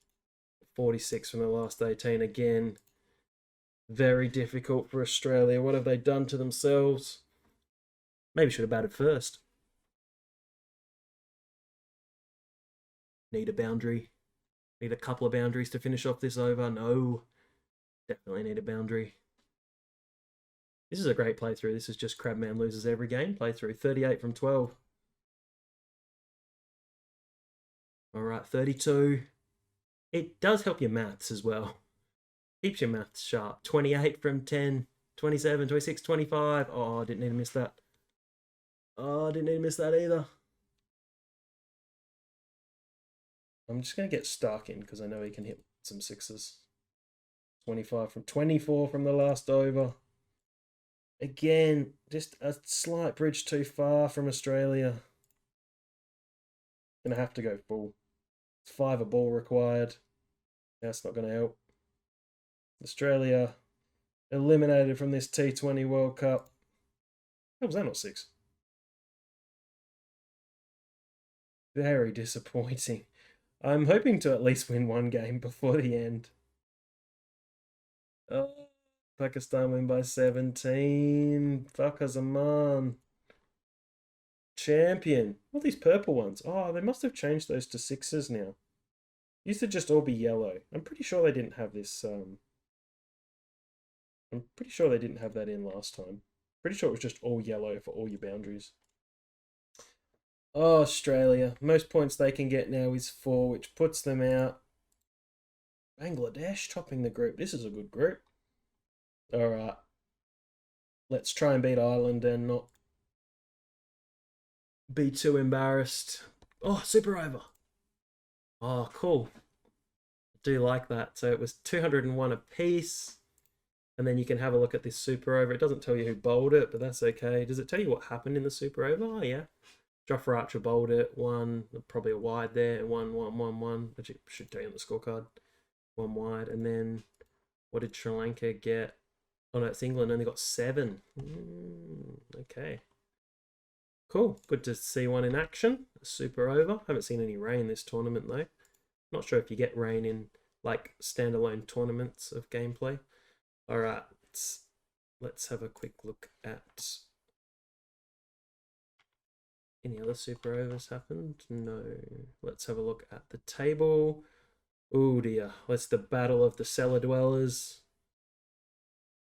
A: 46 from the last 18 again. Very difficult for Australia. What have they done to themselves? Maybe should have batted first. Need a boundary. Need a couple of boundaries to finish off this over. No. Definitely need a boundary. This is a great playthrough. This is just Crabman loses every game playthrough. 38 from 12. All right, 32. It does help your maths as well. Keeps your maths sharp. 28 from 10. 27, 26, 25. Oh, I didn't need to miss that. Oh, I didn't need to miss that either. I'm just going to get Stark in because I know he can hit some sixes. 24 from the last over. Again, just a slight bridge too far from Australia. Gonna have to go full. 5 a ball required. That's not gonna help. Australia eliminated from this T20 World Cup. How was that not 6? Very disappointing. I'm hoping to at least win one game before the end. Oh, Pakistan win by 17. Fuckers Oman. Champion. What are these purple ones? Oh, they must have changed those to 6s now. Used to just all be yellow. I'm pretty sure they didn't have this. I'm pretty sure they didn't have that in last time. Pretty sure it was just all yellow for all your boundaries. Oh, Australia. Most points they can get now is 4, which puts them out. Bangladesh topping the group. This is a good group. All right. Let's try and beat Ireland and not be too embarrassed. Oh, super over. Oh, cool. I do like that. So it was 201 apiece. And then you can have a look at this super over. It doesn't tell you who bowled it, but that's okay. Does it tell you what happened in the super over? Oh, yeah. Jofra Archer bowled it. 1, probably a wide there. 1, 1, 1, 1. Which it should tell you on the scorecard. 1 wide. And then what did Sri Lanka get? Oh, no, it's England. Only got 7. Okay. Cool. Good to see one in action. Super over. Haven't seen any rain this tournament, though. Not sure if you get rain in, like, standalone tournaments of gameplay. All right. Let's have a quick look at Any other super overs happened? No. Let's have a look at the table. Oh dear. That's the battle of the cellar dwellers.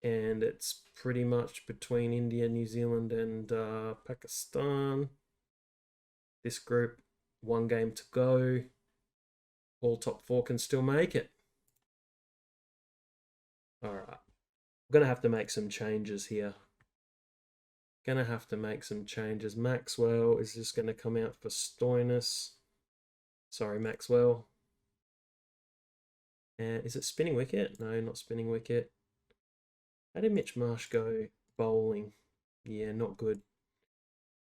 A: And it's pretty much between India, New Zealand, and Pakistan. This group, 1 game to go. All top 4 can still make it. All right. I'm going to have to make some changes here. Gonna have to make some changes. Maxwell is just gonna come out for Stoinis. Sorry, Maxwell. And is it spinning wicket? No, not spinning wicket. How did Mitch Marsh go bowling? Yeah, not good.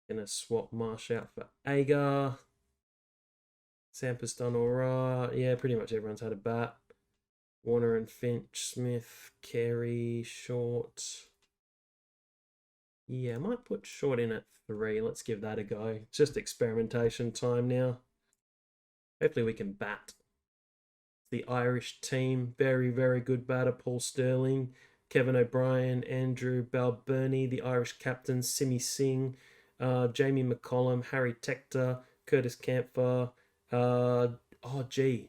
A: Gonna swap Marsh out for Agar. Sampa's done alright. Yeah, pretty much everyone's had a bat. Warner and Finch, Smith, Carey, Short. Yeah, I might put Short in at 3. Let's give that a go. It's just experimentation time now. Hopefully we can bat. The Irish team, very, very good batter. Paul Sterling, Kevin O'Brien, Andrew Balbirnie, the Irish captain, Simi Singh, Jamie McCollum, Harry Tector, Curtis Campher,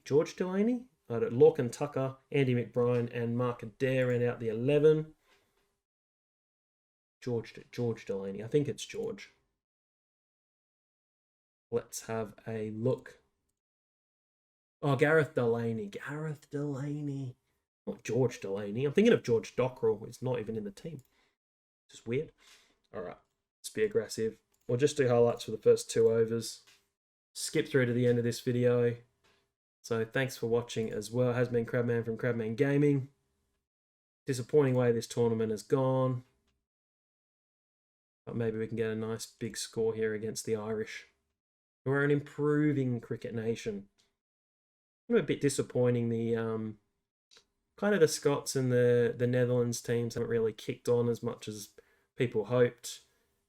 A: George Delaney, Lorcan Tucker, Andy McBride, and Mark Adair ran out the 11. George Delaney. I think it's George. Let's have a look. Oh, Gareth Delaney. Not George Delaney. I'm thinking of George Dockrell. He's not even in the team. Just weird. All right. Let's be aggressive. We'll just do highlights for the first 2 overs. Skip through to the end of this video. So thanks for watching as well. Has been Crabman from Crabman Gaming. Disappointing way this tournament has gone. But maybe we can get a nice big score here against the Irish, who are an improving cricket nation. I'm a bit disappointing. The kind of the Scots and the Netherlands teams haven't really kicked on as much as people hoped.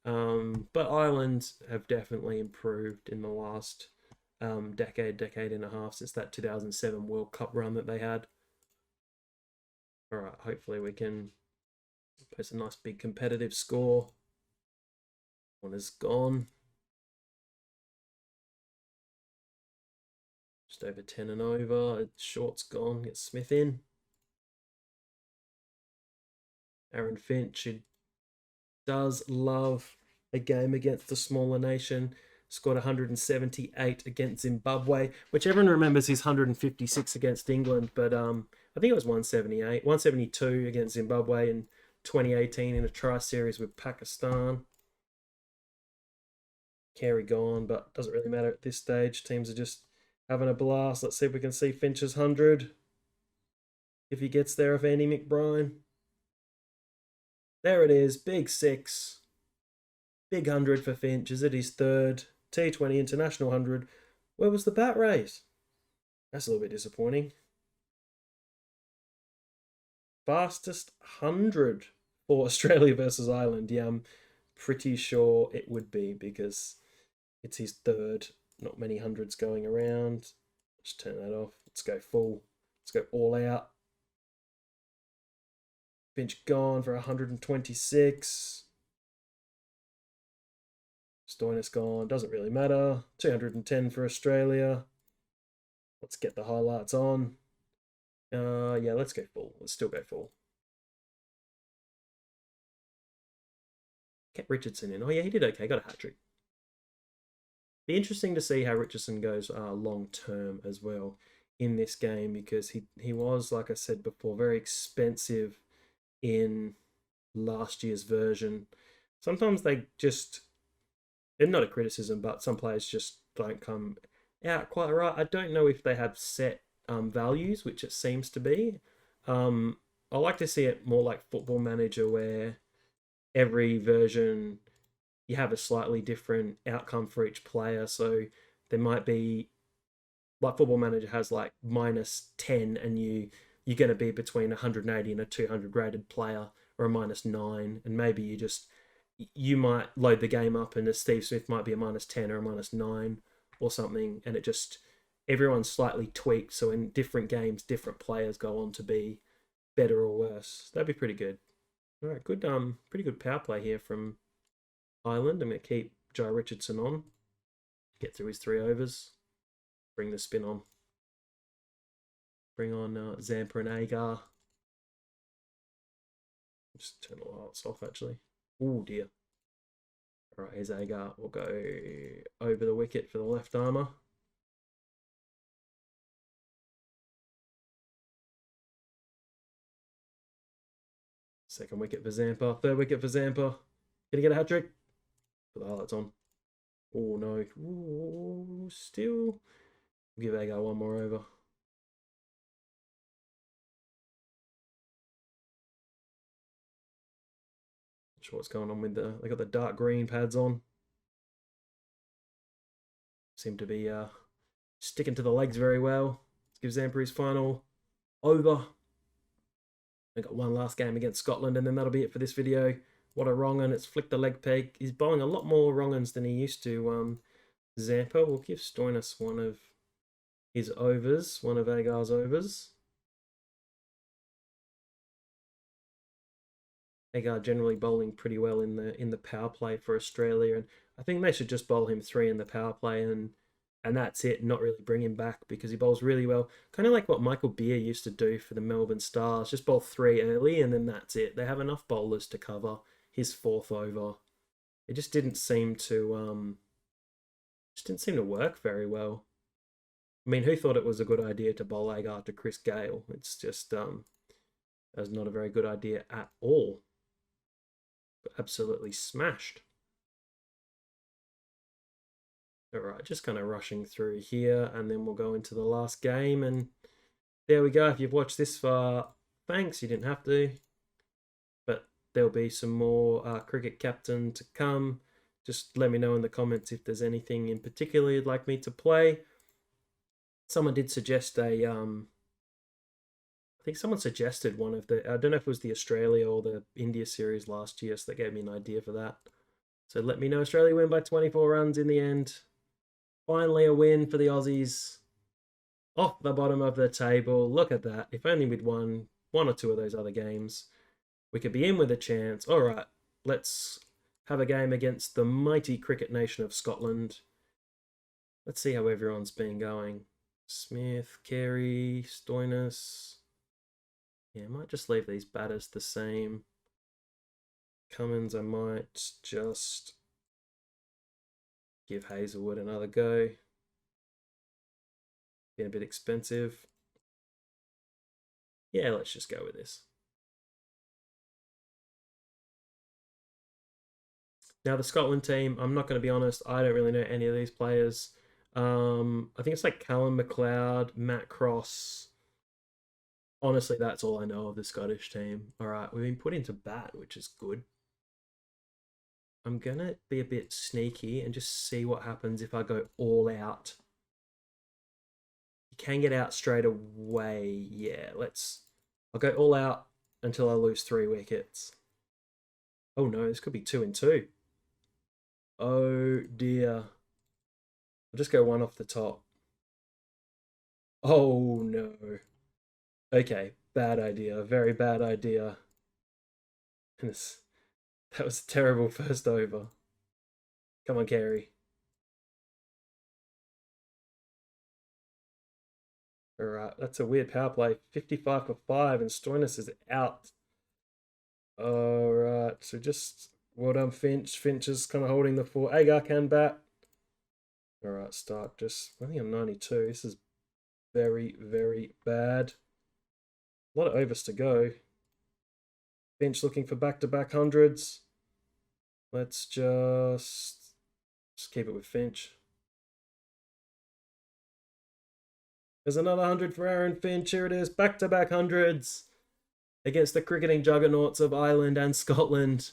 A: But Ireland have definitely improved in the last decade and a half, since that 2007 World Cup run that they had. All right, hopefully we can post a nice big competitive score. One is gone. Just over 10 and over. Short's gone. Get Smith in. Aaron Finch, who does love a game against a smaller nation, scored 178 against Zimbabwe, which everyone remembers his 156 against England, but I think it was 172 against Zimbabwe in 2018 in a tri-series with Pakistan. Carey gone, but doesn't really matter at this stage. Teams are just having a blast. Let's see if we can see Finch's 100. If he gets there off Andy McBride. There it is, big 6. Big 100 for Finch. Is it his 3rd? T20 International 100. Where was the bat race? That's a little bit disappointing. Fastest 100 for Australia versus Ireland. Yeah, I'm pretty sure it would be, because it's his 3rd. Not many hundreds going around. Let's turn that off. Let's go full. Let's go all out. Finch gone for 126. Stoinis gone. Doesn't really matter. 210 for Australia. Let's get the highlights on. Yeah, let's go full. Let's still go full. Kept Richardson in. Oh yeah, he did okay. Got a hat-trick. Be interesting to see how Richardson goes long term as well in this game, because he was, like I said before, very expensive in last year's version. Sometimes they just, and not a criticism, but some players just don't come out quite right. I don't know if they have set values, which it seems to be. I like to see it more like Football Manager, where every version you have a slightly different outcome for each player. So there might be, like Football Manager has like -10, and you're going to be between 180 and a 200 rated player, or a -9, and maybe you might load the game up and a Steve Smith might be a -10 or a -9 or something, and it just, everyone's slightly tweaked, so in different games different players go on to be better or worse. That'd be pretty good. All right, good, pretty good power play here from Ireland. I'm going to keep Jai Richardson on. get through his 3 overs. Bring the spin on. Bring on Zampa and Agar. Just turn the lights off, actually. Oh, dear. All right, here's Agar. We'll go over the wicket for the left armour. Second wicket for Zampa. Third wicket for Zampa. Gonna get a hat-trick. Put the highlights on. Oh, no. Ooh, still. We'll give Agar one more over. Not sure what's going on with they got the dark green pads on. Seem to be sticking to the legs very well. Let's give Zampa his final over. I got one last game against Scotland, and then that'll be it for this video. What a wrong un. It's flicked the leg peg. He's bowling a lot more wrong uns than he used to. Zampa will give Stoinis one of his overs, one of Agar's overs. Agar generally bowling pretty well in the power play for Australia, and I think they should just bowl him 3 in the power play, and that's it. Not really bring him back because he bowls really well, kind of like what Michael Beer used to do for the Melbourne Stars. Just bowl 3 early, and then that's it. They have enough bowlers to cover his 4th over. It just didn't seem to work very well. I mean, who thought it was a good idea to bowl Agar to Chris Gale? It's just that was not a very good idea at all. Absolutely smashed. All right, just kind of rushing through here, and then we'll go into the last game. And there we go. If you've watched this far, thanks. You didn't have to. But there'll be some more cricket captain to come. Just let me know in the comments if there's anything in particular you'd like me to play. Someone did suggest I think someone suggested one of the, I don't know if it was the Australia or the India series last year, so they gave me an idea for that. So let me know. Australia win by 24 runs in the end. Finally a win for the Aussies. Off the bottom of the table. Look at that. If only we'd won 1 or 2 of those other games, we could be in with a chance. All right, let's have a game against the mighty cricket nation of Scotland. Let's see how everyone's been going. Smith, Carey, Stoinis. Yeah, I might just leave these batters the same. Cummins, I might just give Hazelwood another go. Getting a bit expensive. Yeah, let's just go with this. Now, the Scotland team, I'm not going to be honest, I don't really know any of these players. I think it's like Callum McLeod, Matt Cross. Honestly, that's all I know of the Scottish team. All right, we've been put into bat, which is good. I'm going to be a bit sneaky and just see what happens if I go all out. You can get out straight away. Yeah, I'll go all out until I lose 3 wickets. Oh no, this could be 2 and 2. Oh dear. I'll just go 1 off the top. Oh no. Okay, bad idea. Very bad idea. That was a terrible first over. Come on, Carey. All right, that's a weird power play. 55 for 5, and Stoinis is out. All right, so just well done, Finch. Finch is kind of holding the fort. Agar can bat. All right, Stark just, I think I'm 92. This is very, very bad. A lot of overs to go. Finch looking for back-to-back hundreds. Let's just keep it with Finch. There's another 100 for Aaron Finch. Here it is, back-to-back hundreds against the cricketing juggernauts of Ireland and Scotland.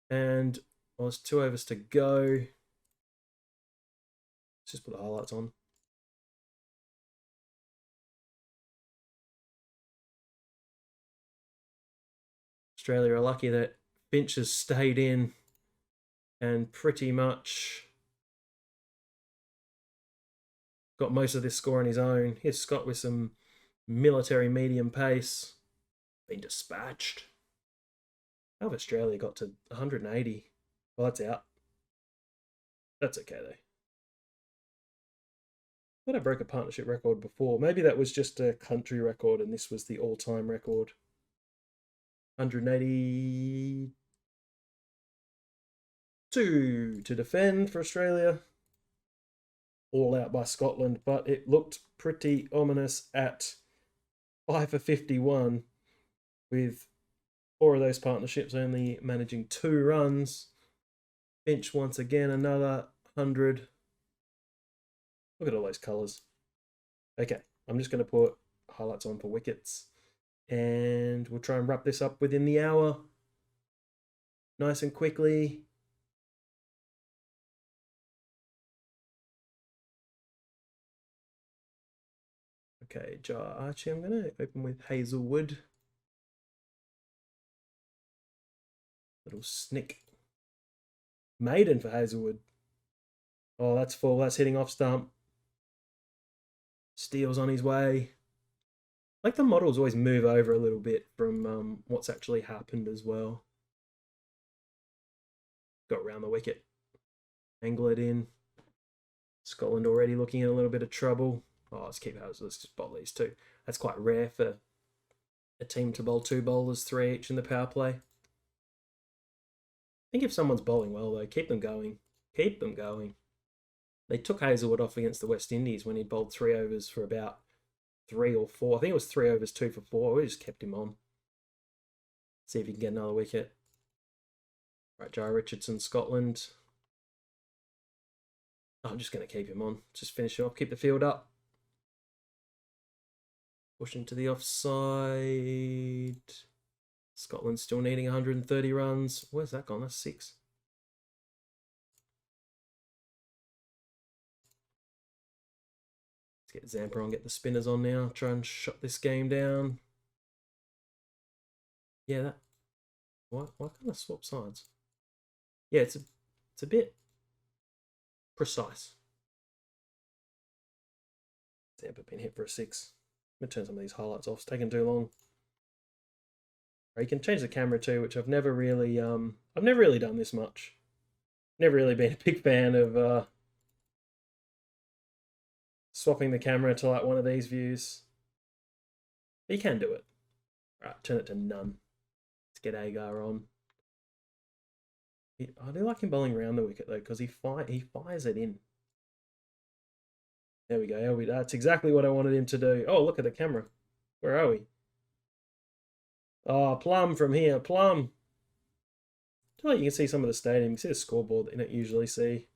A: And well, there's 2 overs to go. Let's just put the highlights on. Australia are lucky that Finch has stayed in and pretty much got most of this score on his own. Here's Scott with some military medium pace. Been dispatched. How have Australia got to 180? Well, that's out. That's okay though. thought I broke a partnership record before. Maybe that was just a country record and this was the all-time record. 182 to defend for Australia. All out by Scotland, but it looked pretty ominous at 5 for 51 with 4 of those partnerships only managing 2 runs. Finch once again, another 100. Look at all those colours. Okay, I'm just going to put highlights on for wickets. And we'll try and wrap this up within the hour. Nice and quickly. Okay, Archie, I'm going to open with Hazelwood. Little snick. Maiden for Hazelwood. Oh, that's full. That's hitting off stump. Steele's on his way. Like the models always move over a little bit from what's actually happened as well. Got round the wicket. Angle it in. Scotland already looking at a little bit of trouble. Oh, let's just bowl these 2. That's quite rare for a team to bowl 2 bowlers, 3 each in the power play. I think if someone's bowling well, though, keep them going. Keep them going. They took Hazelwood off against the West Indies when he bowled 3 overs for about 3 or 4. I think it was 3 overs, 2 for 4. We just kept him on. See if he can get another wicket. Right, Jai Richardson, Scotland. I'm just going to keep him on. Just finish him off, keep the field up. Push into the offside. Scotland still needing 130 runs. Where's that gone? That's 6. Let's get Zampa on, get the spinners on now. Try and shut this game down. Yeah, that. Why can't I swap sides? Yeah, it's a bit precise. Zampa been hit for a 6. I'm gonna turn some of these highlights off. It's taking too long. You can change the camera too, which I've never really done this much. Never really been a big fan of swapping the camera to like one of these views. But you can do it. Right, turn it to none. Let's get Agar on. I do like him bowling around the wicket though, because he fires it in. There we go. That's exactly what I wanted him to do. Oh, look at the camera. Where are we? Oh, Plum from here. Plum. I feel like you can see some of the stadium. You can see the scoreboard that you don't usually see.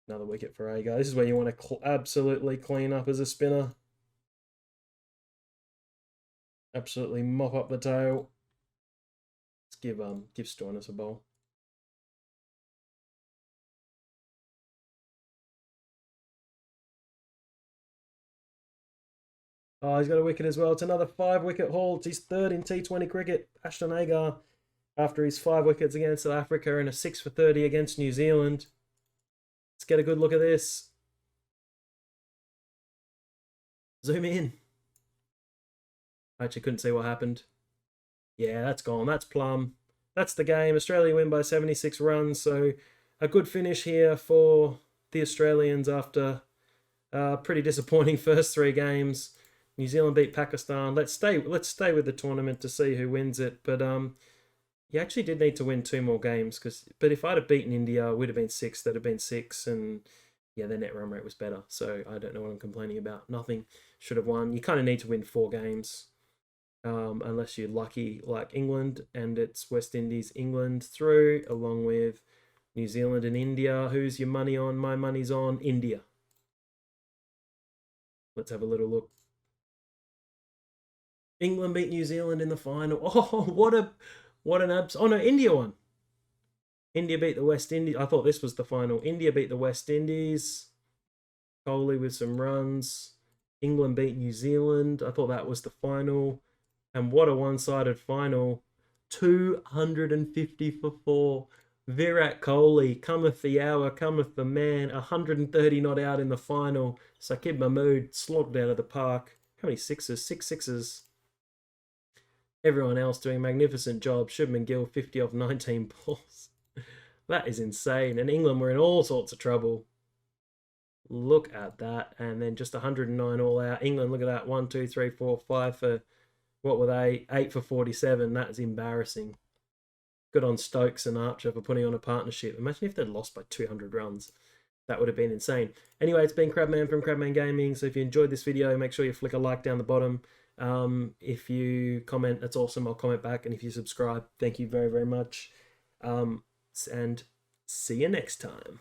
A: Another wicket for Agar. This is where you want to absolutely clean up as a spinner. Absolutely mop up the tail. Let's give Stoinis a bowl. Oh, he's got a wicket as well. It's another 5-wicket haul. It's his 3rd in T20 cricket. Ashton Agar, after his 5 wickets against South Africa and a 6 for 30 against New Zealand. Let's get a good look at this. Zoom in. I actually couldn't see what happened. Yeah, that's gone. That's Plum. That's the game. Australia win by 76 runs. So a good finish here for the Australians after a pretty disappointing first 3 games. New Zealand beat Pakistan. Let's stay with the tournament to see who wins it. But you actually did need to win 2 more games. But if I'd have beaten India, we'd have been 6. That'd have been 6. And yeah, their net run rate was better. So I don't know what I'm complaining about. Nothing should have won. You kind of need to win 4 games. Unless you're lucky like England, and it's West Indies, England through, along with New Zealand and India. Who's your money on? My money's on India. Let's have a little look. England beat New Zealand in the final. Oh, what an abs! Oh no, India won. India beat the West Indies. I thought this was the final. India beat the West Indies. Kohli with some runs. England beat New Zealand. I thought that was the final. And what a one-sided final. 250 for 4. Virat Kohli, cometh the hour, cometh the man. 130 not out in the final. Saqib Mahmood slogged out of the park. How many sixes? 6 sixes. Everyone else doing a magnificent job. Shubman Gill, 50 off 19 balls. That is insane. And England were in all sorts of trouble. Look at that. And then just 109 all out. England, look at that. 1, 2, 3, 4, 5 for, what were they? 8 for 47. That is embarrassing. Good on Stokes and Archer for putting on a partnership. Imagine if they'd lost by 200 runs. That would have been insane. Anyway, it's been Crabman from Crabman Gaming. So if you enjoyed this video, make sure you flick a like down the bottom. If you comment, that's awesome. I'll comment back. And if you subscribe, thank you very, very much. And see you next time.